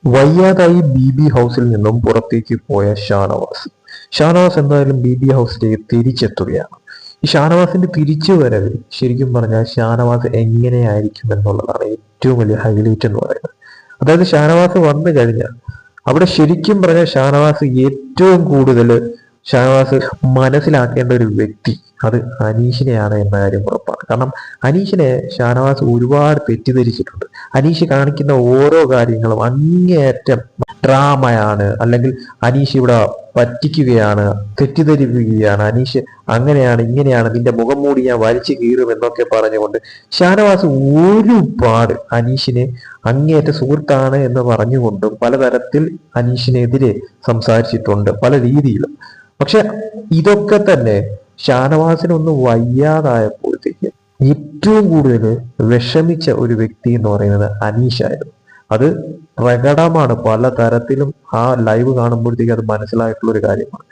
വയ്യാതായി B ഹൗസിൽ നിന്നും പുറത്തേക്ക് പോയ ഷാനവാസ് എന്തായാലും ബി ഹൗസിലേക്ക് തിരിച്ചെത്തുകയാണ്. ഈ ഷാനവാസിന്റെ തിരിച്ചു വരവിൽ ശരിക്കും പറഞ്ഞാൽ ഷാനവാസ് എങ്ങനെയായിരിക്കും എന്നുള്ളതാണ് ഏറ്റവും വലിയ ഹൈലൈറ്റ് എന്ന് പറയുന്നത്. അതായത് ഷാനവാസ് വന്നു കഴിഞ്ഞാൽ അവിടെ ശരിക്കും പറഞ്ഞാൽ ഷാനവാസ് മനസ്സിലാക്കേണ്ട ഒരു വ്യക്തി അത് അനീഷിനെയാണ് എന്ന കാര്യം ഉറപ്പാണ്. കാരണം അനീഷിനെ ഷാനവാസ് ഒരുപാട് തെറ്റിദ്ധരിച്ചിട്ടുണ്ട്. അനീഷ് കാണിക്കുന്ന ഓരോ കാര്യങ്ങളും അങ്ങേയറ്റം ഡ്രാമയാണ്, അല്ലെങ്കിൽ അനീഷ് ഇവിടെ പറ്റിക്കുകയാണ്, തെറ്റിദ്ധരിപ്പിക്കുകയാണ്, അനീഷ് അങ്ങനെയാണ് ഇങ്ങനെയാണ്, നിന്റെ മുഖം മൂടി ഞാൻ വലിച്ചു കീറും എന്നൊക്കെ പറഞ്ഞുകൊണ്ട് ഷാനവാസ് ഒരുപാട് അനീഷിനെ അങ്ങേയറ്റ സുഹൃത്താണ് എന്ന് പറഞ്ഞുകൊണ്ടും പലതരത്തിൽ അനീഷിനെതിരെ സംസാരിച്ചിട്ടുണ്ട് പല രീതിയിലും. പക്ഷെ ഇതൊക്കെ തന്നെ ഷാനവാസിനൊന്ന് വയ്യാതായപ്പോഴത്തേക്ക് ഏറ്റവും കൂടുതൽ വിഷമിച്ച ഒരു വ്യക്തി എന്ന് പറയുന്നത് അനീഷായിരുന്നു. അത് പ്രകടമാണ്, പല തരത്തിലും ആ ലൈവ് കാണുമ്പോഴത്തേക്ക് അത് മനസ്സിലായിട്ടുള്ള ഒരു കാര്യമാണ്.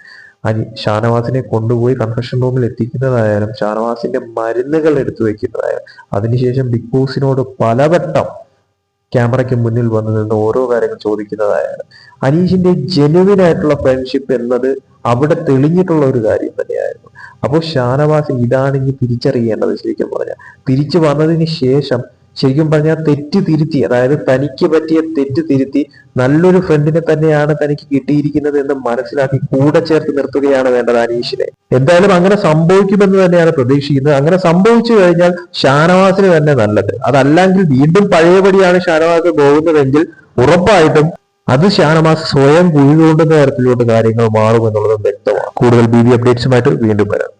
ഷാനവാസിനെ കൊണ്ടുപോയി കൺഫെഷൻ റൂമിൽ എത്തിക്കുന്നതായാലും ഷാനവാസിന്റെ മരുന്നുകൾ എടുത്തു വെക്കുന്നതായാലും അതിനുശേഷം ബിഗ് ബോസിനോട് പലവട്ടം ക്യാമറയ്ക്ക് മുന്നിൽ വന്നു നിന്ന് ഓരോ കാര്യങ്ങൾ ചോദിക്കുന്നതായാലും അനീഷിന്റെ ജെനുവിനായിട്ടുള്ള ഫ്രണ്ട്ഷിപ്പ് എന്നത് അവിടെ തെളിഞ്ഞിട്ടുള്ള ഒരു കാര്യം തന്നെയായിരുന്നു. അപ്പോൾ ഷാനവാസ് ഇതാണ് ഇനി തിരിച്ചറിയേണ്ടത്. ശരിക്കും പറഞ്ഞാൽ തിരിച്ചു വന്നതിന് ശേഷം ശരിക്കും പറഞ്ഞാൽ തെറ്റ് തിരുത്തി, അതായത് തനിക്ക് പറ്റിയ തെറ്റ് തിരുത്തി നല്ലൊരു ഫ്രണ്ടിനെ തന്നെയാണ് തനിക്ക് കിട്ടിയിരിക്കുന്നത് എന്ന് മനസ്സിലാക്കി കൂടെ ചേർത്ത് നിർത്തുകയാണ് വേണ്ടത് അനീഷിനെ. എന്തായാലും അങ്ങനെ സംഭവിക്കുമെന്ന് തന്നെയാണ് പ്രതീക്ഷിക്കുന്നത്. അങ്ങനെ സംഭവിച്ചു കഴിഞ്ഞാൽ ഷാനവാസിന് തന്നെ നല്ലത്. അതല്ലെങ്കിൽ വീണ്ടും പഴയപടിയാണ് ഷാനവാസ് പോകുന്നതെങ്കിൽ ഉറപ്പായിട്ടും അത് ഷാനവാസ് സ്വയം കുഴി തോണ്ടുന്ന തരത്തിലോട്ട് കാര്യങ്ങൾ മാറുമെന്നുള്ളത് വ്യക്തമാണ്. കൂടുതൽ ബി അപ്ഡേറ്റ്സുമായിട്ട് വീണ്ടും വരാം.